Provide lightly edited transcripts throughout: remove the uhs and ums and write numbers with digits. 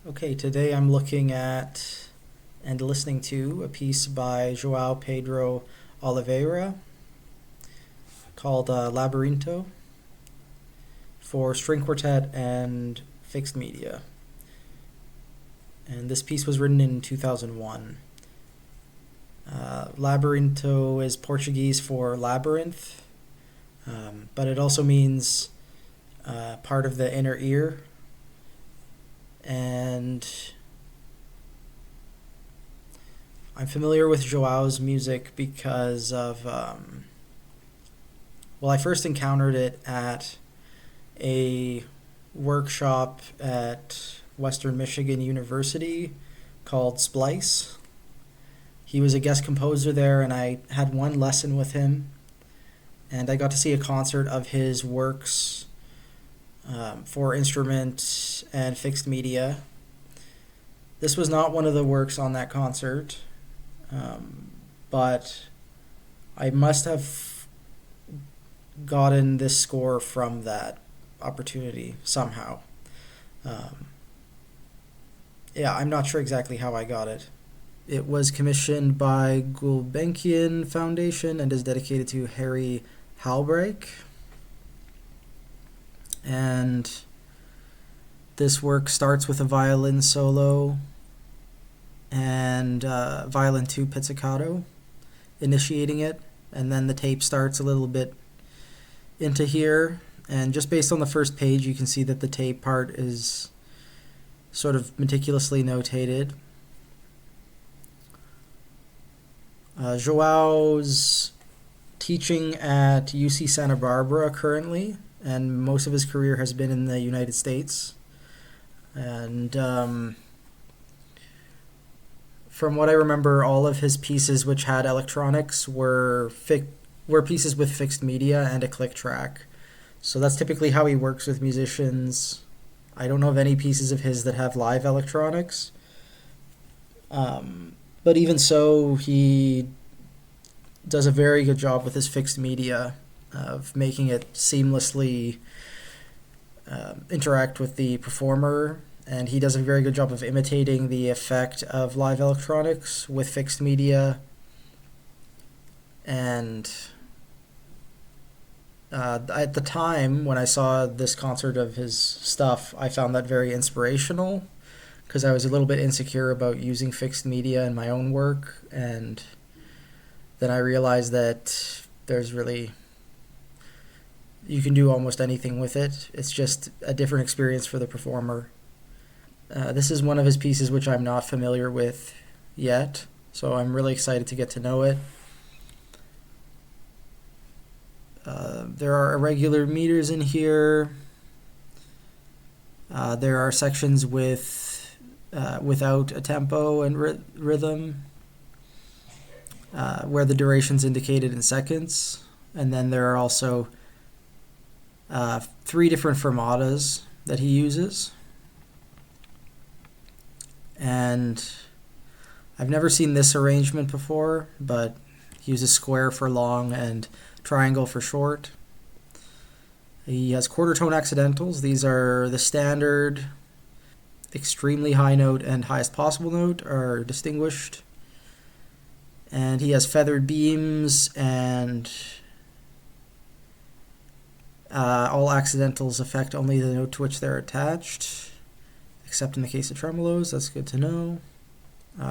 Okay, today I'm looking at and listening to a piece by João Pedro Oliveira called Labirinto for string quartet and fixed media. And this piece was written in 2001. Labirinto is Portuguese for labyrinth, but it also means part of the inner ear. And I'm familiar with Joao's music because of, I first encountered it at a workshop at Western Michigan University called Splice. He was a guest composer there, and I had one lesson with him, and I got to see a concert of his works for instrument and fixed media. This was not one of the works on that concert, but I must have gotten this score from that opportunity somehow. I'm not sure exactly how I got it. It was commissioned by Gulbenkian Foundation and is dedicated to Harry Halbreich. And this work starts with a violin solo and violin 2 pizzicato initiating it, and then the tape starts a little bit into here, and just based on the first page you can see that the tape part is sort of meticulously notated. Joao's teaching at UC Santa Barbara currently, and most of his career has been in the United States. And from what I remember, all of his pieces which had electronics were pieces with fixed media and a click track. So that's typically how he works with musicians. I don't know of any pieces of his that have live electronics. But even so, he does a very good job with his fixed media of making it seamlessly interact with the performer, and he does a very good job of imitating the effect of live electronics with fixed media. And at the time when I saw this concert of his stuff, I found that very inspirational because I was a little bit insecure about using fixed media in my own work, and then I realized that you can do almost anything with it. It's just a different experience for the performer. This is one of his pieces which I'm not familiar with yet, so I'm really excited to get to know it. There are irregular meters in here. There are sections without a tempo and rhythm, where the duration's indicated in seconds. And then there are also 3 different fermatas that he uses. And I've never seen this arrangement before, but he uses square for long and triangle for short. He has quarter tone accidentals. These are the standard, extremely high note and highest possible note are distinguished. And he has feathered beams, and all accidentals affect only the note to which they're attached, except in the case of tremolos. That's good to know.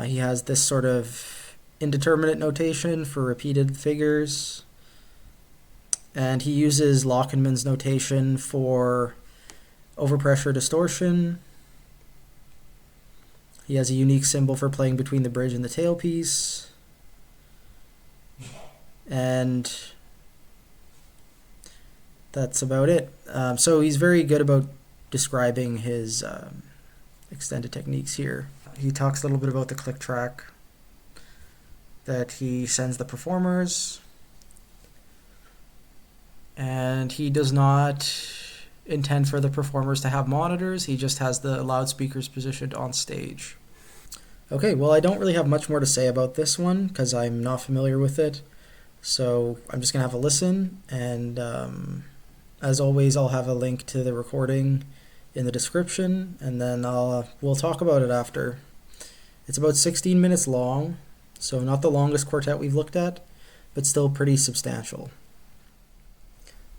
He has this sort of indeterminate notation for repeated figures, and he uses Lochenmann's notation for overpressure distortion. He has a unique symbol for playing between the bridge and the tailpiece. And that's about it. So he's very good about describing his extended techniques here. He talks a little bit about the click track that he sends the performers. And he does not intend for the performers to have monitors. He just has the loudspeakers positioned on stage. Okay, well, I don't really have much more to say about this one because I'm not familiar with it. So I'm just going to have a listen, and as always, I'll have a link to the recording in the description, and then we'll talk about it after. It's about 16 minutes long, so not the longest quartet we've looked at, but still pretty substantial.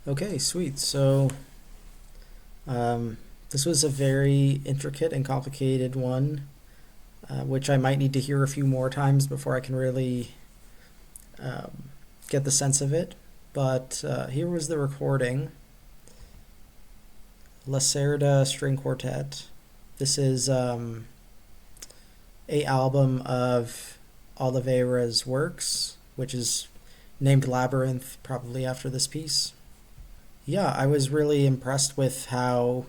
Okay, sweet. So this was a very intricate and complicated one, which I might need to hear a few more times before I can really get the sense of it. But here was the recording. Lacerda String Quartet. This is a album of Oliveira's works, which is named Labyrinth, probably after this piece. Yeah, I was really impressed with how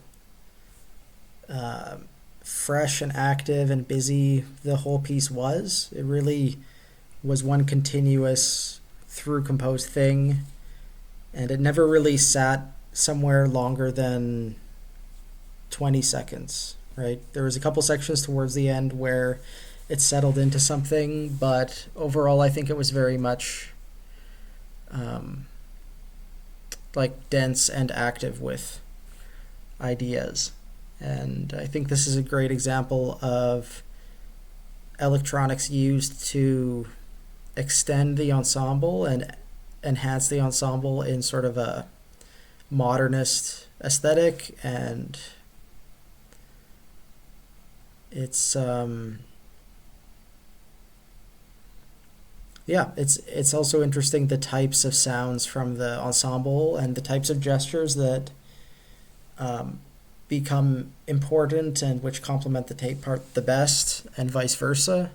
fresh and active and busy the whole piece was. It really was one continuous through composed thing, and it never really sat somewhere longer than 20 seconds, right? There was a couple sections towards the end where it settled into something, but overall I think it was very much like dense and active with ideas. And I think this is a great example of electronics used to extend the ensemble and enhance the ensemble in sort of a modernist aesthetic. And it's it's also interesting the types of sounds from the ensemble and the types of gestures that become important and which complement the tape part the best, and vice versa.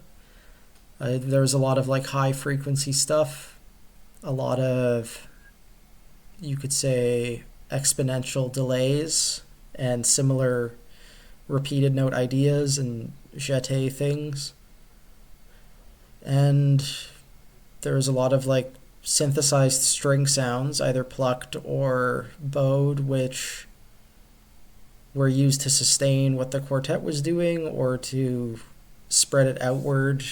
There's a lot of like high frequency stuff, a lot of, you could say, exponential delays and similar repeated note ideas and jeté things. And there's a lot of like synthesized string sounds, either plucked or bowed, which were used to sustain what the quartet was doing or to spread it outward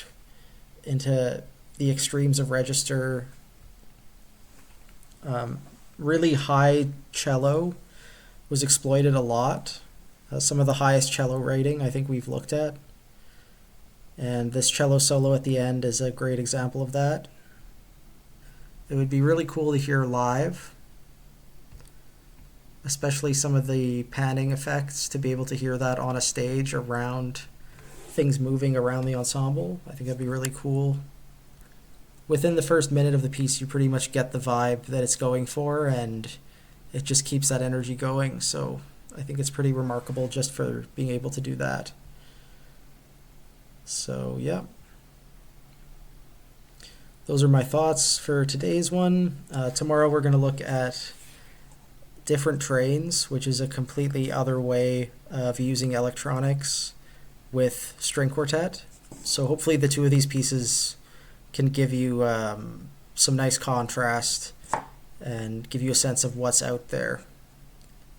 into the extremes of register. Really high cello was exploited a lot. Some of the highest cello rating I think we've looked at. And this cello solo at the end is a great example of that. It would be really cool to hear live, especially some of the panning effects, to be able to hear that on a stage around things moving around the ensemble. I think that'd be really cool. Within the first minute of the piece, you pretty much get the vibe that it's going for, and it just keeps that energy going. So I think it's pretty remarkable just for being able to do that. So yeah, those are my thoughts for today's one. Tomorrow we're going to look at different trains, which is a completely other way of using electronics with string quartet. So hopefully the two of these pieces can give you some nice contrast and give you a sense of what's out there.